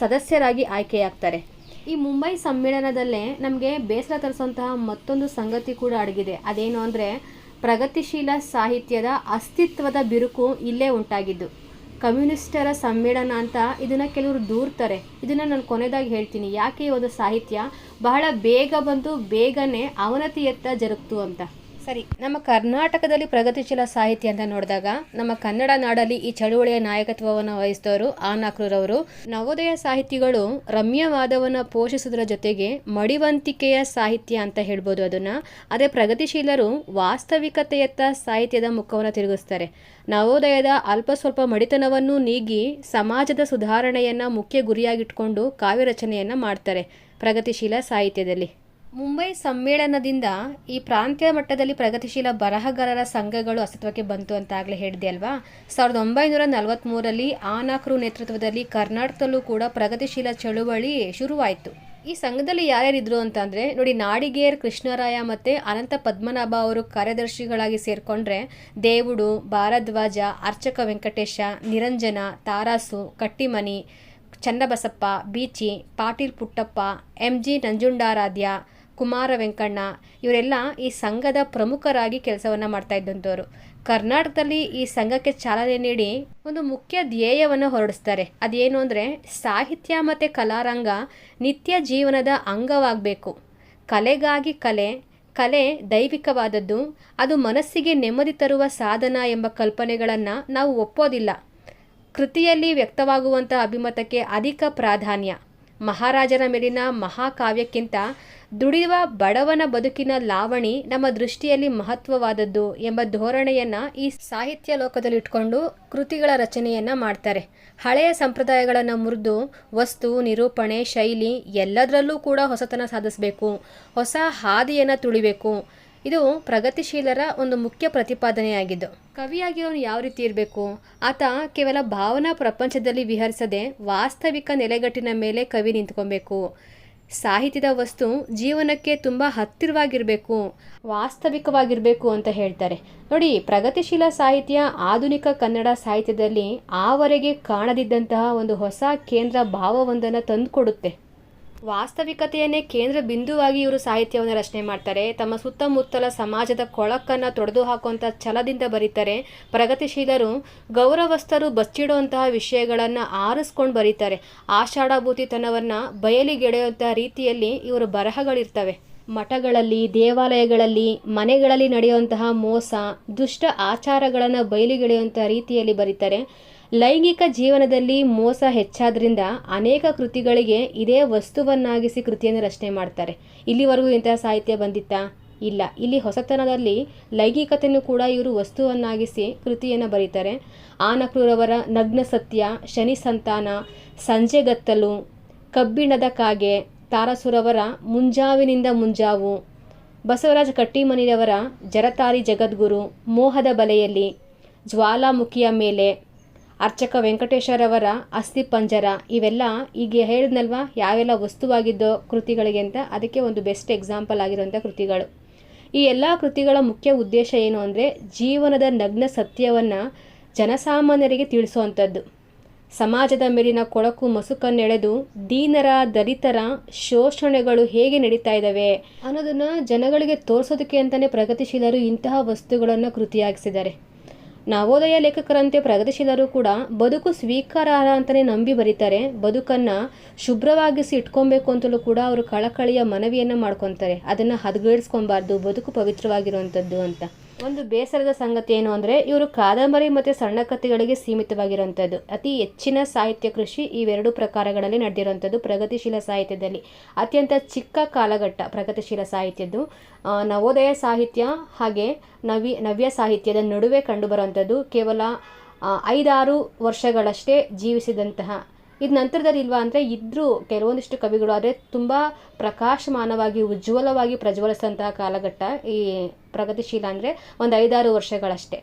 ಸದಸ್ಯರಾಗಿ ಆಯ್ಕೆಯಾಗ್ತಾರೆ. ಈ ಮುಂಬೈ ಸಮ್ಮೇಳನದಲ್ಲೇ ನಮಗೆ ಬೇಸರ ತರಿಸುವಂತಹ ಮತ್ತೊಂದು ಸಂಗತಿ ಕೂಡ ಅಡಗಿದೆ. ಅದೇನು ಅಂದರೆ ಪ್ರಗತಿಶೀಲ ಸಾಹಿತ್ಯದ ಅಸ್ತಿತ್ವದ ಬಿರುಕು ಇಲ್ಲೇ ಉಂಟಾಗಿದ್ದು. ಕಮ್ಯುನಿಸ್ಟರ ಸಮ್ಮೇಳನ ಅಂತ ಇದನ್ನು ಕೆಲವರು ದೂರ್ತಾರೆ. ಇದನ್ನು ನಾನು ಕೊನೆಯದಾಗಿ ಹೇಳ್ತೀನಿ, ಯಾಕೆ ಈ ಒಂದು ಸಾಹಿತ್ಯ ಬಹಳ ಬೇಗ ಬಂದು ಬೇಗನೆ ಅವನತಿಯತ್ತ ಜರುಗ್ತು ಅಂತ. ಸರಿ, ನಮ್ಮ ಕರ್ನಾಟಕದಲ್ಲಿ ಪ್ರಗತಿಶೀಲ ಸಾಹಿತ್ಯ ಅಂತ ನೋಡಿದಾಗ ನಮ್ಮ ಕನ್ನಡ ನಾಡಲ್ಲಿ ಈ ಚಳುವಳಿಯ ನಾಯಕತ್ವವನ್ನು ವಹಿಸಿದವರು ಆನಕ್ರೂರವರು. ನವೋದಯ ಸಾಹಿತಿಗಳು ರಮ್ಯವಾದವನ್ನು ಪೋಷಿಸೋದ್ರ ಜೊತೆಗೆ ಮಡಿವಂತಿಕೆಯ ಸಾಹಿತ್ಯ ಅಂತ ಹೇಳ್ಬೋದು ಅದನ್ನು. ಅದೇ ಪ್ರಗತಿಶೀಲರು ವಾಸ್ತವಿಕತೆಯತ್ತ ಸಾಹಿತ್ಯದ ಮುಖವನ್ನು ತಿರುಗಿಸ್ತಾರೆ. ನವೋದಯದ ಅಲ್ಪ ಸ್ವಲ್ಪ ಮಡಿತನವನ್ನು ನೀಗಿ ಸಮಾಜದ ಸುಧಾರಣೆಯನ್ನು ಮುಖ್ಯ ಗುರಿಯಾಗಿಟ್ಕೊಂಡು ಕಾವ್ಯ ರಚನೆಯನ್ನು ಮಾಡ್ತಾರೆ ಪ್ರಗತಿಶೀಲ ಸಾಹಿತ್ಯದಲ್ಲಿ. ಮುಂಬೈ ಸಮ್ಮೇಳನದಿಂದ ಈ ಪ್ರಾಂತ್ಯ ಮಟ್ಟದಲ್ಲಿ ಪ್ರಗತಿಶೀಲ ಬರಹಗಾರರ ಸಂಘಗಳು ಅಸ್ತಿತ್ವಕ್ಕೆ ಬಂತು ಅಂತ ಆಗಲೇ ಹೇಳಿದೆ ಅಲ್ವಾ. 1943ರಲ್ಲಿ ಆನಕ್ರೂ ನೇತೃತ್ವದಲ್ಲಿ ಕರ್ನಾಟಕದಲ್ಲೂ ಕೂಡ ಪ್ರಗತಿಶೀಲ ಚಳುವಳಿ ಶುರುವಾಯಿತು. ಈ ಸಂಘದಲ್ಲಿ ಯಾರ್ಯಾರಿದ್ರು ಅಂತಂದರೆ ನೋಡಿ, ನಾಡಿಗೇರ್ ಕೃಷ್ಣರಾಯ ಮತ್ತು ಅನಂತ ಪದ್ಮನಾಭ ಅವರು ಕಾರ್ಯದರ್ಶಿಗಳಾಗಿ ಸೇರಿಕೊಂಡ್ರೆ, ದೇವುಡು, ಭಾರದ್ವಾಜ, ಅರ್ಚಕ ವೆಂಕಟೇಶ, ನಿರಂಜನ, ತಾರಾಸು, ಕಟ್ಟಿಮನಿ, ಚನ್ನಬಸಪ್ಪ, ಬೀಚಿ, ಪಾಟೀಲ್ ಪುಟ್ಟಪ್ಪ, MG ನಂಜುಂಡಾರಾಧ್ಯ, ಕುಮಾರ ವೆಂಕಣ್ಣ ಇವರೆಲ್ಲ ಈ ಸಂಘದ ಪ್ರಮುಖರಾಗಿ ಕೆಲಸವನ್ನು ಮಾಡ್ತಾ ಇದ್ದಂಥವ್ರು. ಕರ್ನಾಟಕದಲ್ಲಿ ಈ ಸಂಘಕ್ಕೆ ಚಾಲನೆ ನೀಡಿ ಒಂದು ಮುಖ್ಯ ಧ್ಯೇಯವನ್ನು ಹೊರಡಿಸ್ತಾರೆ. ಅದೇನು ಅಂದರೆ, ಸಾಹಿತ್ಯ ಮತ್ತು ಕಲಾರಂಗ ನಿತ್ಯ ಜೀವನದ ಅಂಗವಾಗಬೇಕು. ಕಲೆಗಾಗಿ ಕಲೆ ದೈವಿಕವಾದದ್ದು, ಅದು ಮನಸ್ಸಿಗೆ ನೆಮ್ಮದಿ ತರುವ ಸಾಧನ ಎಂಬ ಕಲ್ಪನೆಗಳನ್ನು ನಾವು ಒಪ್ಪೋದಿಲ್ಲ. ಕೃತಿಯಲ್ಲಿ ವ್ಯಕ್ತವಾಗುವಂಥ ಅಭಿಮತಕ್ಕೆ ಅಧಿಕ ಪ್ರಾಧಾನ್ಯ. ಮಹಾರಾಜರ ಮೇಲಿನ ಮಹಾಕಾವ್ಯಕ್ಕಿಂತ ದುಡಿಯುವ ಬಡವನ ಬದುಕಿನ ಲಾವಣಿ ನಮ್ಮ ದೃಷ್ಟಿಯಲ್ಲಿ ಮಹತ್ವವಾದದ್ದು ಎಂಬ ಧೋರಣೆಯನ್ನು ಈ ಸಾಹಿತ್ಯ ಲೋಕದಲ್ಲಿ ಇಟ್ಕೊಂಡು ಕೃತಿಗಳ ರಚನೆಯನ್ನು ಮಾಡ್ತಾರೆ. ಹಳೆಯ ಸಂಪ್ರದಾಯಗಳನ್ನು ಮುರಿದು ವಸ್ತು, ನಿರೂಪಣೆ, ಶೈಲಿ ಎಲ್ಲದರಲ್ಲೂ ಕೂಡ ಹೊಸತನ ಸಾಧಿಸಬೇಕು, ಹೊಸ ಹಾದಿಯನ್ನು ತುಳಿಬೇಕು. ಇದು ಪ್ರಗತಿಶೀಲರ ಒಂದು ಮುಖ್ಯ ಪ್ರತಿಪಾದನೆಯಾಗಿದ್ದು. ಕವಿಯಾಗಿರೋನು ಯಾವ ರೀತಿ ಇರಬೇಕು? ಆತ ಕೇವಲ ಭಾವನಾ ಪ್ರಪಂಚದಲ್ಲಿ ವಿಹರಿಸದೆ ವಾಸ್ತವಿಕ ನೆಲೆಗಟ್ಟಿನ ಮೇಲೆ ಕವಿ ನಿಂತ್ಕೊಬೇಕು. ಸಾಹಿತ್ಯದ ವಸ್ತು ಜೀವನಕ್ಕೆ ತುಂಬ ಹತ್ತಿರವಾಗಿರಬೇಕು, ವಾಸ್ತವಿಕವಾಗಿರಬೇಕು ಅಂತ ಹೇಳ್ತಾರೆ. ನೋಡಿ, ಪ್ರಗತಿಶೀಲ ಸಾಹಿತ್ಯ ಆಧುನಿಕ ಕನ್ನಡ ಸಾಹಿತ್ಯದಲ್ಲಿ ಆವರೆಗೆ ಕಾಣದಿದ್ದಂತಹ ಒಂದು ಹೊಸ ಕೇಂದ್ರ ಭಾವವೊಂದನ್ನು ತಂದುಕೊಡುತ್ತೆ. ವಾಸ್ತವಿಕತೆಯನ್ನೇ ಕೇಂದ್ರ ಬಿಂದುವಾಗಿ ಇವರು ಸಾಹಿತ್ಯವನ್ನು ರಚನೆ ಮಾಡ್ತಾರೆ. ತಮ್ಮ ಸುತ್ತಮುತ್ತಲ ಸಮಾಜದ ಕೊಳಕನ್ನು ತೊಡೆದು ಹಾಕುವಂಥ ಛಲದಿಂದ ಬರೀತಾರೆ. ಪ್ರಗತಿಶೀಲರು ಗೌರವಸ್ಥರು ಬಚ್ಚಿಡುವಂತಹ ವಿಷಯಗಳನ್ನು ಆರಿಸ್ಕೊಂಡು ಬರೀತಾರೆ. ಆಷಾಢಭೂತಿತನವನ್ನು ಬಯಲಿಗೆಳೆಯುವಂತಹ ರೀತಿಯಲ್ಲಿ ಇವರು ಬರಹಗಳಿರ್ತವೆ. ಮಠಗಳಲ್ಲಿ, ದೇವಾಲಯಗಳಲ್ಲಿ, ಮನೆಗಳಲ್ಲಿ ನಡೆಯುವಂತಹ ಮೋಸ, ದುಷ್ಟ ಆಚಾರಗಳನ್ನು ಬಯಲಿಗೆಳೆಯುವಂಥ ರೀತಿಯಲ್ಲಿ ಬರೀತಾರೆ. ಲೈಂಗಿಕ ಜೀವನದಲ್ಲಿ ಮೋಸ ಹೆಚ್ಚಾದ್ರಿಂದ ಅನೇಕ ಕೃತಿಗಳಿಗೆ ಇದೇ ವಸ್ತುವನ್ನಾಗಿಸಿ ಕೃತಿಯನ್ನು ರಚನೆ ಮಾಡ್ತಾರೆ. ಇಲ್ಲಿವರೆಗೂ ಇಂತಹ ಸಾಹಿತ್ಯ ಬಂದಿತ್ತಾ? ಇಲ್ಲ. ಇಲ್ಲಿ ಹೊಸತನದಲ್ಲಿ ಲೈಂಗಿಕತೆಯನ್ನು ಕೂಡ ಇವರು ವಸ್ತುವನ್ನಾಗಿಸಿ ಕೃತಿಯನ್ನು ಬರೀತಾರೆ. ಆನಕ್ರೂರವರ ನಗ್ನ ಸತ್ಯ, ಶನಿ ಸಂತಾನ, ಸಂಜೆಗತ್ತಲು, ಕಬ್ಬಿಣದ ಕಾಗೆ, ತಾರಾಸುರವರ ಮುಂಜಾವಿನಿಂದ ಮುಂಜಾವು, ಬಸವರಾಜ ಕಟ್ಟಿಮನಿಯವರ ಜರತಾರಿ ಜಗದ್ಗುರು, ಮೋಹದ ಬಲೆಯಲ್ಲಿ, ಜ್ವಾಲಾಮುಖಿಯ ಮೇಲೆ, ಅರ್ಚಕ ವೆಂಕಟೇಶರವರ ಅಸ್ಥಿ ಪಂಜರ, ಇವೆಲ್ಲ ಈಗ ಹೇಳಿದ್ನಲ್ವಾ ಯಾವೆಲ್ಲ ವಸ್ತುವಾಗಿದ್ದೋ ಕೃತಿಗಳಿಗೆ ಅಂತ, ಅದಕ್ಕೆ ಒಂದು ಬೆಸ್ಟ್ ಎಕ್ಸಾಂಪಲ್ ಆಗಿರುವಂಥ ಕೃತಿಗಳು. ಈ ಎಲ್ಲ ಕೃತಿಗಳ ಮುಖ್ಯ ಉದ್ದೇಶ ಏನು ಅಂದರೆ, ಜೀವನದ ನಗ್ನ ಸತ್ಯವನ್ನು ಜನಸಾಮಾನ್ಯರಿಗೆ ತಿಳಿಸುವಂಥದ್ದು. ಸಮಾಜದ ಮೇಲಿನ ಕೊಳಕು ಮಸುಕನ್ನೆಳೆದು ದೀನರ, ದಲಿತರ ಶೋಷಣೆಗಳು ಹೇಗೆ ನಡೀತಾ ಇದ್ದಾವೆ ಅನ್ನೋದನ್ನು ಜನಗಳಿಗೆ ತೋರಿಸೋದಕ್ಕೆ ಅಂತಲೇ ಪ್ರಗತಿಶೀಲರು ಇಂತಹ ವಸ್ತುಗಳನ್ನು ಕೃತಿಯಾಗಿಸಿದ್ದಾರೆ. ನವೋದಯ ಲೇಖಕರಂತೆ ಪ್ರಗತಿಶೀಲರು ಕೂಡ ಬದುಕು ಸ್ವೀಕಾರಾರ್ಹ ಅಂತಲೇ ನಂಬಿ ಬರೀತಾರೆ. ಬದುಕನ್ನು ಶುಭ್ರವಾಗಿಸಿ ಇಟ್ಕೊಬೇಕು ಅಂತಲೂ ಕೂಡ ಅವರು ಕಳಕಳಿಯ ಮನವಿಯನ್ನು ಮಾಡ್ಕೊತಾರೆ. ಅದನ್ನು ಹದಗೆಡಿಸ್ಕೊಬಾರ್ದು, ಬದುಕು ಪವಿತ್ರವಾಗಿರುವಂಥದ್ದು ಅಂತ. ಒಂದು ಬೇಸರದ ಸಂಗತಿ ಏನು ಅಂದರೆ, ಇವರು ಕಾದಂಬರಿ ಮತ್ತು ಸಣ್ಣ ಕಥೆಗಳಿಗೆ ಸೀಮಿತವಾಗಿರುವಂಥದ್ದು. ಅತಿ ಹೆಚ್ಚಿನ ಸಾಹಿತ್ಯ ಕೃಷಿ ಇವೆರಡು ಪ್ರಕಾರಗಳಲ್ಲಿ ನಡೆದಿರುವಂಥದ್ದು. ಪ್ರಗತಿಶೀಲ ಸಾಹಿತ್ಯದಲ್ಲಿ ಅತ್ಯಂತ ಚಿಕ್ಕ ಕಾಲಘಟ್ಟ ಪ್ರಗತಿಶೀಲ ಸಾಹಿತ್ಯದ್ದು. ನವೋದಯ ಸಾಹಿತ್ಯ ಹಾಗೆ ನವ್ಯ ಸಾಹಿತ್ಯದ ನಡುವೆ ಕಂಡುಬರುವಂಥದ್ದು. ಕೇವಲ 5-6 ವರ್ಷಗಳಷ್ಟೇ ಜೀವಿಸಿದಂತಹ. ಇದು ನಂತರದಲ್ಲಿ ಇಲ್ವಾ ಅಂದರೆ ಇದ್ದರೂ ಕೆಲವೊಂದಿಷ್ಟು ಕವಿಗಳು, ಆದರೆ ತುಂಬ ಪ್ರಕಾಶಮಾನವಾಗಿ ಉಜ್ವಲವಾಗಿ ಪ್ರಜ್ವಲಿಸಿದಂತಹ ಕಾಲಘಟ್ಟ ಈ ಪ್ರಗತಿಶೀಲ ಅಂದರೆ ಒಂದು 5-6 ವರ್ಷಗಳಷ್ಟೇ.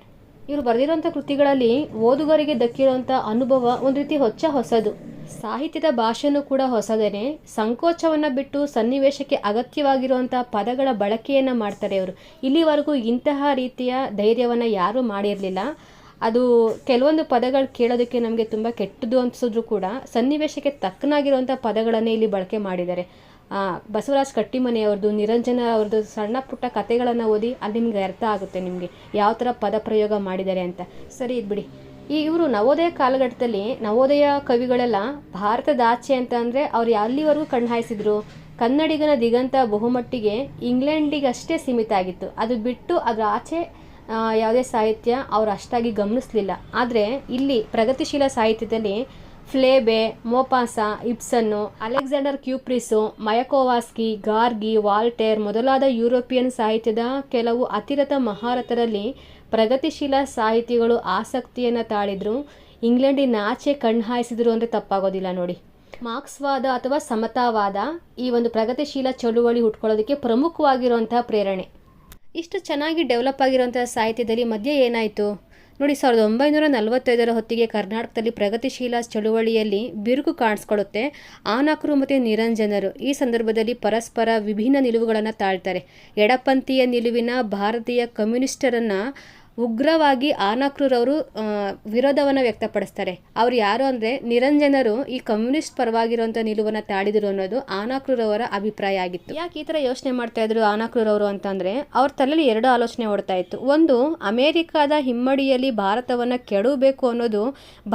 ಇವರು ಬರೆದಿರುವಂಥ ಕೃತಿಗಳಲ್ಲಿ ಓದುಗರಿಗೆ ದಕ್ಕಿರುವಂಥ ಅನುಭವ ಒಂದು ರೀತಿ ಹೊಸದು. ಸಾಹಿತ್ಯದ ಭಾಷೆನೂ ಕೂಡ ಹೊಸದೇನೆ. ಸಂಕೋಚವನ್ನು ಬಿಟ್ಟು ಸನ್ನಿವೇಶಕ್ಕೆ ಅಗತ್ಯವಾಗಿರುವಂಥ ಪದಗಳ ಬಳಕೆಯನ್ನು ಮಾಡ್ತಾರೆ ಇವರು. ಇಲ್ಲಿವರೆಗೂ ಇಂತಹ ರೀತಿಯ ಧೈರ್ಯವನ್ನು ಯಾರೂ ಮಾಡಿರಲಿಲ್ಲ. ಅದು ಕೆಲವೊಂದು ಪದಗಳು ಕೇಳೋದಕ್ಕೆ ನಮಗೆ ತುಂಬ ಕೆಟ್ಟದ್ದು ಅನಿಸಿದ್ರು ಕೂಡ ಸನ್ನಿವೇಶಕ್ಕೆ ತಕ್ಕನಾಗಿರುವಂಥ ಪದಗಳನ್ನೇ ಇಲ್ಲಿ ಬಳಕೆ ಮಾಡಿದ್ದಾರೆ. ಬಸವರಾಜ ಕಟ್ಟಿಮನಿಯವ್ರದ್ದು, ನಿರಂಜನ ಅವ್ರದ್ದು ಸಣ್ಣ ಪುಟ್ಟ ಕಥೆಗಳನ್ನು ಓದಿ ಅಲ್ಲಿ ನಿಮಗೆ ಅರ್ಥ ಆಗುತ್ತೆ ನಿಮಗೆ ಯಾವ ಥರ ಪದ ಪ್ರಯೋಗ ಮಾಡಿದ್ದಾರೆ ಅಂತ. ಸರಿ, ಇದು ಬಿಡಿ. ಇವರು ನವೋದಯ ಕಾಲಘಟ್ಟದಲ್ಲಿ ನವೋದಯ ಕವಿಗಳೆಲ್ಲ ಭಾರತದ ಆಚೆ ಅಂತ ಅಂದರೆ ಅವ್ರು ಅಲ್ಲಿವರೆಗೂ ಕಣ್ಣು ಹಾಯಿಸಿದ್ರು. ಕನ್ನಡಿಗನ ದಿಗಂತ ಬಹುಮಟ್ಟಿಗೆ ಇಂಗ್ಲೆಂಡಿಗಷ್ಟೇ ಸೀಮಿತ ಆಗಿತ್ತು. ಅದು ಬಿಟ್ಟು ಅದರ ಆಚೆ ಯಾವುದೇ ಸಾಹಿತ್ಯ ಅವರು ಅಷ್ಟಾಗಿ ಗಮನಿಸಲಿಲ್ಲ. ಆದರೆ ಇಲ್ಲಿ ಪ್ರಗತಿಶೀಲ ಸಾಹಿತ್ಯದಲ್ಲಿ ಫ್ಲೇಬೆ, ಮೋಪಾಸ, ಇಬ್ಸನ್ನು, ಅಲೆಕ್ಸಾಂಡರ್ ಕ್ಯೂಪ್ರಿಸು, ಮಯಕೋವಾಸ್ಕಿ, ಗಾರ್ಗಿ, ವಾಲ್ಟೇರ್ ಮೊದಲಾದ ಯುರೋಪಿಯನ್ ಸಾಹಿತ್ಯದ ಕೆಲವು ಅತಿರಥ ಮಹಾರಥರಲ್ಲಿ ಪ್ರಗತಿಶೀಲ ಸಾಹಿತಿಗಳು ಆಸಕ್ತಿಯನ್ನು ತಾಳಿದ್ರು. ಇಂಗ್ಲೆಂಡಿನ ಆಚೆ ಕಣ್ಣು ಹಾಯಿಸಿದ್ರು ಅಂದರೆ ತಪ್ಪಾಗೋದಿಲ್ಲ ನೋಡಿ. ಮಾರ್ಕ್ಸ್ವಾದ ಅಥವಾ ಸಮತಾವಾದ ಈ ಒಂದು ಪ್ರಗತಿಶೀಲ ಚಳುವಳಿ ಹುಟ್ಕೊಳ್ಳೋದಕ್ಕೆ ಪ್ರಮುಖವಾಗಿರುವಂತಹ ಪ್ರೇರಣೆ. ಇಷ್ಟು ಚೆನ್ನಾಗಿ ಡೆವಲಪ್ ಆಗಿರುವಂತಹ ಸಾಹಿತ್ಯದಲ್ಲಿ ಮಧ್ಯೆ ಏನಾಯಿತು ನೋಡಿ. 1945 ಹೊತ್ತಿಗೆ ಕರ್ನಾಟಕದಲ್ಲಿ ಪ್ರಗತಿಶೀಲ ಚಳುವಳಿಯಲ್ಲಿ ಬಿರುಕು ಕಾಣಿಸ್ಕೊಳ್ಳುತ್ತೆ. ಆನಕರು ಮತ್ತು ನಿರಂಜನರು ಈ ಸಂದರ್ಭದಲ್ಲಿ ಪರಸ್ಪರ ವಿಭಿನ್ನ ನಿಲುವುಗಳನ್ನು ತಾಳ್ತಾರೆ. ಎಡಪಂಥೀಯ ನಿಲುವಿನ ಭಾರತೀಯ ಕಮ್ಯುನಿಸ್ಟರನ್ನು ಉಗ್ರವಾಗಿ ಆನಕ್ರೂರವರು ವಿರೋಧವನ್ನು ವ್ಯಕ್ತಪಡಿಸ್ತಾರೆ. ಅವ್ರು ಯಾರು ಅಂದರೆ ನಿರಂಜನರು ಈ ಕಮ್ಯುನಿಸ್ಟ್ ಪರವಾಗಿರುವಂಥ ನಿಲುವನ್ನು ತಾಳಿದರು ಅನ್ನೋದು ಆನಕ್ರೂರವರ ಅಭಿಪ್ರಾಯ ಆಗಿತ್ತು. ಯಾಕೆ ಈ ಥರ ಯೋಚನೆ ಮಾಡ್ತಾ ಇದ್ರು ಆನಕ್ರೂರವರು ಅಂತಂದರೆ ಅವ್ರ ತಲೆಯಲ್ಲಿ 2 ಆಲೋಚನೆ ಓಡ್ತಾ ಇತ್ತು. ಒಂದು, ಅಮೇರಿಕಾದ ಹಿಮ್ಮಡಿಯಲ್ಲಿ ಭಾರತವನ್ನು ಕೆಡವಬೇಕು ಅನ್ನೋದು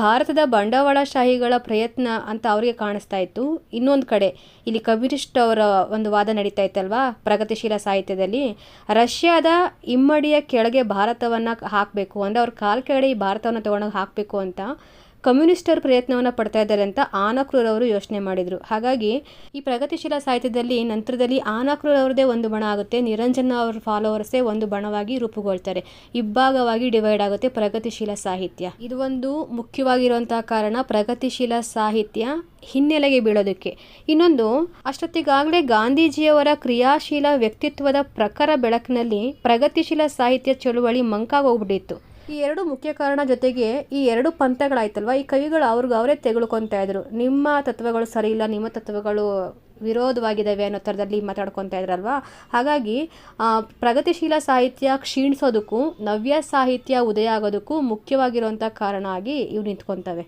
ಭಾರತದ ಬಂಡವಾಳಶಾಹಿಗಳ ಪ್ರಯತ್ನ ಅಂತ ಅವರಿಗೆ ಕಾಣಿಸ್ತಾ ಇತ್ತು. ಇನ್ನೊಂದು ಕಡೆ ಇಲ್ಲಿ ಕಮ್ಯುನಿಸ್ಟ್ ಅವರ ಒಂದು ವಾದ ನಡೀತಾ ಇತ್ತಲ್ವಾ ಪ್ರಗತಿಶೀಲ ಸಾಹಿತ್ಯದಲ್ಲಿ, ರಷ್ಯಾದ ಇಮ್ಮಡಿಯ ಕೆಳಗೆ ಭಾರತವನ್ನು ಹಾಕಬೇಕು ಅಂದರೆ ಅವ್ರ ಕಾಲ ಕೆಳಗಡೆ ಈ ಭಾರತವನ್ನು ತಗೊಂಡೋಗಿ ಹಾಕಬೇಕು ಅಂತ ಕಮ್ಯುನಿಸ್ಟರ್ ಪ್ರಯತ್ನವನ್ನು ಪಡ್ತಾ ಇದ್ದಾರೆ ಅಂತ ಆನಕ್ರೂರವರು ಯೋಚನೆ ಮಾಡಿದರು. ಹಾಗಾಗಿ ಈ ಪ್ರಗತಿಶೀಲ ಸಾಹಿತ್ಯದಲ್ಲಿ ನಂತರದಲ್ಲಿ ಆನಕ್ರೂರವ್ರದ್ದೇ ಒಂದು ಬಣ ಆಗುತ್ತೆ, ನಿರಂಜನ ಅವ್ರ ಫಾಲೋವರ್ಸೇ ಒಂದು ಬಣವಾಗಿ ರೂಪುಗೊಳ್ತಾರೆ. ಇಬ್ಬಾಗವಾಗಿ ಡಿವೈಡ್ ಆಗುತ್ತೆ ಪ್ರಗತಿಶೀಲ ಸಾಹಿತ್ಯ. ಇದು ಒಂದು ಮುಖ್ಯವಾಗಿರುವಂತಹ ಕಾರಣ ಪ್ರಗತಿಶೀಲ ಸಾಹಿತ್ಯ ಹಿನ್ನೆಲೆಗೆ ಬೀಳೋದಕ್ಕೆ. ಇನ್ನೊಂದು, ಅಷ್ಟೊತ್ತಿಗಾಗಲೇ ಗಾಂಧೀಜಿಯವರ ಕ್ರಿಯಾಶೀಲ ವ್ಯಕ್ತಿತ್ವದ ಪ್ರಖರ ಬೆಳಕಿನಲ್ಲಿ ಪ್ರಗತಿಶೀಲ ಸಾಹಿತ್ಯ ಚಳುವಳಿ ಮಂಕಾಗೋಗ್ಬಿಟ್ಟಿತ್ತು. ಈ 2 ಮುಖ್ಯ ಕಾರಣ ಜೊತೆಗೆ ಈ 2 ಪಂಥಗಳಾಯ್ತಲ್ವ, ಈ ಕವಿಗಳು ಅವರೇ ತೆಗೆದುಕೊತಾ ಇದ್ರು. ನಿಮ್ಮ ತತ್ವಗಳು ಸರಿ ಇಲ್ಲ, ನಿಮ್ಮ ತತ್ವಗಳು ವಿರೋಧವಾಗಿದ್ದಾವೆ ಅನ್ನೋ ಥರದಲ್ಲಿ ಮಾತಾಡ್ಕೊತಾ ಇದ್ರಲ್ವ. ಹಾಗಾಗಿ ಪ್ರಗತಿಶೀಲ ಸಾಹಿತ್ಯ ಕ್ಷೀಣಿಸೋದಕ್ಕೂ ನವ್ಯ ಸಾಹಿತ್ಯ ಉದಯ ಆಗೋದಕ್ಕೂ ಮುಖ್ಯವಾಗಿರುವಂಥ ಕಾರಣ ಆಗಿ ಇವು ನಿಂತ್ಕೊತವೆ.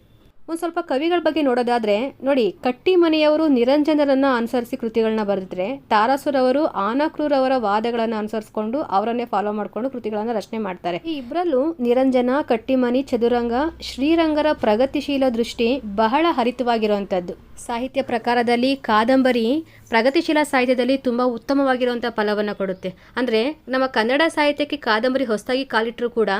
ಒಂದು ಸ್ವಲ್ಪ ಕವಿಗಳ ಬಗ್ಗೆ ನೋಡೋದಾದರೆ ನೋಡಿ, ಕಟ್ಟಿಮನಿಯವರು ನಿರಂಜನರನ್ನು ಅನುಸರಿಸಿ ಕೃತಿಗಳನ್ನ ಬರೆದಿದ್ರೆ, ತಾರಾಸುರವರು ಆನಕ್ರೂರವರ ವಾದಗಳನ್ನು ಅನುಸರಿಸ್ಕೊಂಡು ಅವರನ್ನೇ ಫಾಲೋ ಮಾಡಿಕೊಂಡು ಕೃತಿಗಳನ್ನು ರಚನೆ ಮಾಡ್ತಾರೆ. ಈ ಇಬ್ಬರಲ್ಲೂ ನಿರಂಜನ, ಕಟ್ಟಿಮನಿ, ಚದುರಂಗ, ಶ್ರೀರಂಗರ ಪ್ರಗತಿಶೀಲ ದೃಷ್ಟಿ ಬಹಳ ಹರಿತವಾಗಿರುವಂಥದ್ದು. ಸಾಹಿತ್ಯ ಪ್ರಕಾರದಲ್ಲಿ ಕಾದಂಬರಿ ಪ್ರಗತಿಶೀಲ ಸಾಹಿತ್ಯದಲ್ಲಿ ತುಂಬ ಉತ್ತಮವಾಗಿರುವಂಥ ಫಲವನ್ನು ಕೊಡುತ್ತೆ. ಅಂದರೆ ನಮ್ಮ ಕನ್ನಡ ಸಾಹಿತ್ಯಕ್ಕೆ ಕಾದಂಬರಿ ಹೊಸದಾಗಿ ಕಾಲಿಟ್ಟರೂ ಕೂಡ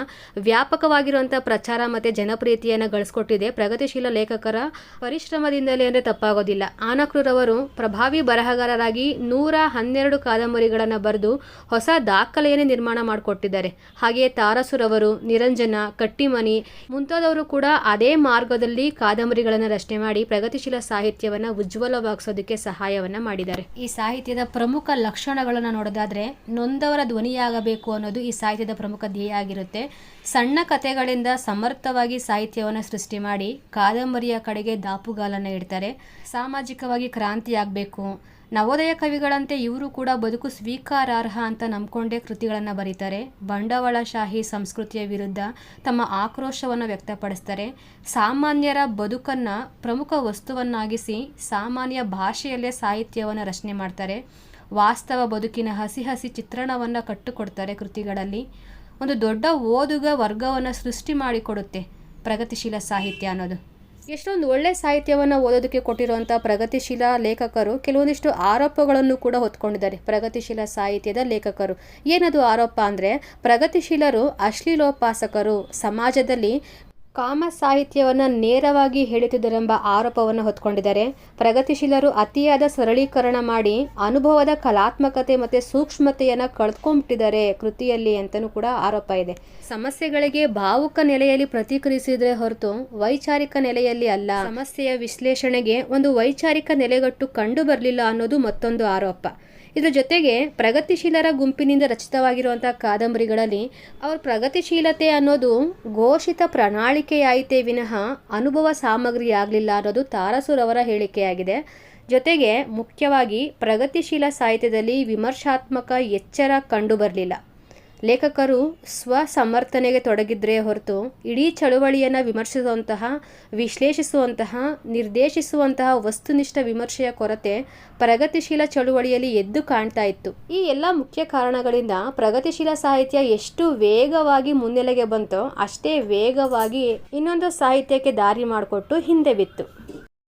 ವ್ಯಾಪಕವಾಗಿರುವಂಥ ಪ್ರಚಾರ ಮತ್ತು ಜನಪ್ರಿಯತೆಯನ್ನು ಗಳಿಸ್ಕೊಟ್ಟಿದೆ ಪ್ರಗತಿಶೀಲ ಲೇಖಕರ ಪರಿಶ್ರಮದಿಂದಲೇ ಅಂದರೆ ತಪ್ಪಾಗೋದಿಲ್ಲ. ಆನಕ್ರೂರವರು ಪ್ರಭಾವಿ ಬರಹಗಾರರಾಗಿ 112 ಕಾದಂಬರಿಗಳನ್ನು ಬರೆದು ಹೊಸ ದಾಖಲೆಯನ್ನೇ ನಿರ್ಮಾಣ ಮಾಡಿಕೊಟ್ಟಿದ್ದಾರೆ. ಹಾಗೆಯೇ ತಾರಸುರವರು, ನಿರಂಜನ, ಕಟ್ಟಿಮನಿ ಮುಂತಾದವರು ಕೂಡ ಅದೇ ಮಾರ್ಗದಲ್ಲಿ ಕಾದಂಬರಿಗಳನ್ನು ರಚನೆ ಮಾಡಿ ಪ್ರಗತಿಶೀಲ ಸಾಹಿತ್ಯವನ್ನು ಉಜ್ವಲವಾಗಿಸೋದಕ್ಕೆ ಸಹಾಯವನ್ನು ಮಾಡಿದ್ದಾರೆ. ಈ ಸಾಹಿತ್ಯದ ಪ್ರಮುಖ ಲಕ್ಷಣಗಳನ್ನು ನೋಡೋದಾದ್ರೆ, ನೊಂದವರ ಧ್ವನಿಯಾಗಬೇಕು ಅನ್ನೋದು ಈ ಸಾಹಿತ್ಯದ ಪ್ರಮುಖ ಧ್ಯೇಯ ಆಗಿರುತ್ತೆ. ಸಣ್ಣ ಕಥೆಗಳಿಂದ ಸಮರ್ಥವಾಗಿ ಸಾಹಿತ್ಯವನ್ನು ಸೃಷ್ಟಿ ಮಾಡಿ ಕಾದಂಬರಿಯ ಕಡೆಗೆ ದಾಪುಗಾಲನ್ನು ಇಡ್ತಾರೆ. ಸಾಮಾಜಿಕವಾಗಿ ಕ್ರಾಂತಿಯಾಗಬೇಕು, ನವೋದಯ ಕವಿಗಳಂತೆ ಇವರು ಕೂಡ ಬದುಕು ಸ್ವೀಕಾರಾರ್ಹ ಅಂತ ನಂಬ್ಕೊಂಡೇ ಕೃತಿಗಳನ್ನು ಬರೀತಾರೆ. ಬಂಡವಾಳಶಾಹಿ ಸಂಸ್ಕೃತಿಯ ವಿರುದ್ಧ ತಮ್ಮ ಆಕ್ರೋಶವನ್ನು ವ್ಯಕ್ತಪಡಿಸ್ತಾರೆ. ಸಾಮಾನ್ಯರ ಬದುಕನ್ನು ಪ್ರಮುಖ ವಸ್ತುವನ್ನಾಗಿಸಿ ಸಾಮಾನ್ಯ ಭಾಷೆಯಲ್ಲೇ ಸಾಹಿತ್ಯವನ್ನು ರಚನೆ ಮಾಡ್ತಾರೆ. ವಾಸ್ತವ ಬದುಕಿನ ಹಸಿ ಹಸಿ ಚಿತ್ರಣವನ್ನು ಕಟ್ಟಿಕೊಡ್ತಾರೆ ಕೃತಿಗಳಲ್ಲಿ. ಒಂದು ದೊಡ್ಡ ಓದುಗ ವರ್ಗವನ್ನು ಸೃಷ್ಟಿ ಮಾಡಿಕೊಡುತ್ತೆ ಪ್ರಗತಿಶೀಲ ಸಾಹಿತ್ಯ ಅನ್ನೋದು. ಎಷ್ಟೊಂದು ಒಳ್ಳೆ ಸಾಹಿತ್ಯವನ್ನು ಓದೋದಕ್ಕೆ ಕೊಟ್ಟಿರುವಂಥ ಪ್ರಗತಿಶೀಲ ಲೇಖಕರು ಕೆಲವೊಂದಿಷ್ಟು ಆರೋಪಗಳನ್ನು ಕೂಡ ಹೊತ್ಕೊಂಡಿದ್ದಾರೆ. ಪ್ರಗತಿಶೀಲ ಸಾಹಿತ್ಯದ ಲೇಖಕರು ಏನದು ಆರೋಪ ಅಂದರೆ, ಪ್ರಗತಿಶೀಲರು ಅಶ್ಲೀಲೋಪಾಸಕರು, ಸಮಾಜದಲ್ಲಿ ಕಾಮ ಸಾಹಿತ್ಯವನ್ನು ನೇರವಾಗಿ ಹೇಳುತ್ತಿದ್ದರೆಂಬ ಆರೋಪವನ್ನು ಹೊತ್ಕೊಂಡಿದ್ದಾರೆ. ಪ್ರಗತಿಶೀಲರು ಅತಿಯಾದ ಸರಳೀಕರಣ ಮಾಡಿ ಅನುಭವದ ಕಲಾತ್ಮಕತೆ ಮತ್ತು ಸೂಕ್ಷ್ಮತೆಯನ್ನು ಕಳ್ಕೊಂಡ್ಬಿಟ್ಟಿದ್ದಾರೆ ಕೃತಿಯಲ್ಲಿ ಅಂತಲೂ ಕೂಡ ಆರೋಪ ಇದೆ. ಸಮಸ್ಯೆಗಳಿಗೆ ಭಾವುಕ ನೆಲೆಯಲ್ಲಿ ಪ್ರತಿಕ್ರಿಯಿಸಿದ್ರೆ ಹೊರತು ವೈಚಾರಿಕ ನೆಲೆಯಲ್ಲಿ ಅಲ್ಲ. ಸಮಸ್ಯೆಯ ವಿಶ್ಲೇಷಣೆಗೆ ಒಂದು ವೈಚಾರಿಕ ನೆಲೆಗಟ್ಟು ಕಂಡು ಬರಲಿಲ್ಲ ಅನ್ನೋದು ಮತ್ತೊಂದು ಆರೋಪ. ಇದರ ಜೊತೆಗೆ ಪ್ರಗತಿಶೀಲರ ಗುಂಪಿನಿಂದ ರಚಿತವಾಗಿರುವಂಥ ಕಾದಂಬರಿಗಳಲ್ಲಿ ಅವ್ರ ಪ್ರಗತಿಶೀಲತೆ ಅನ್ನೋದು ಘೋಷಿತ ಪ್ರಣಾಳಿಕೆಯಾಯಿತೇ ವಿನಃ ಅನುಭವ ಸಾಮಗ್ರಿ ಆಗಲಿಲ್ಲ ಅನ್ನೋದು ತಾರಸುರವರ ಹೇಳಿಕೆಯಾಗಿದೆ. ಜೊತೆಗೆ ಮುಖ್ಯವಾಗಿ ಪ್ರಗತಿಶೀಲ ಸಾಹಿತ್ಯದಲ್ಲಿ ವಿಮರ್ಶಾತ್ಮಕ ಎಚ್ಚರ ಕಂಡು ಬರಲಿಲ್ಲ. ಲೇಖಕರು ಸ್ವಸಮರ್ಥನೆಗೆ ತೊಡಗಿದ್ರೇ ಹೊರತು ಇಡೀ ಚಳುವಳಿಯನ್ನು ವಿಮರ್ಶಿಸುವಂತಹ, ವಿಶ್ಲೇಷಿಸುವಂತಹ, ನಿರ್ದೇಶಿಸುವಂತಹ ವಸ್ತುನಿಷ್ಠ ವಿಮರ್ಶೆಯ ಕೊರತೆ ಪ್ರಗತಿಶೀಲ ಚಳುವಳಿಯಲ್ಲಿ ಎದ್ದು ಕಾಣ್ತಾ ಇತ್ತು. ಈ ಎಲ್ಲ ಮುಖ್ಯ ಕಾರಣಗಳಿಂದ ಪ್ರಗತಿಶೀಲ ಸಾಹಿತ್ಯ ಎಷ್ಟು ವೇಗವಾಗಿ ಮುನ್ನೆಲೆಗೆ ಬಂತೋ ಅಷ್ಟೇ ವೇಗವಾಗಿ ಇನ್ನೊಂದು ಸಾಹಿತ್ಯಕ್ಕೆ ದಾರಿ ಮಾಡಿಕೊಟ್ಟು ಹಿಂದೆ ಬಿತ್ತು.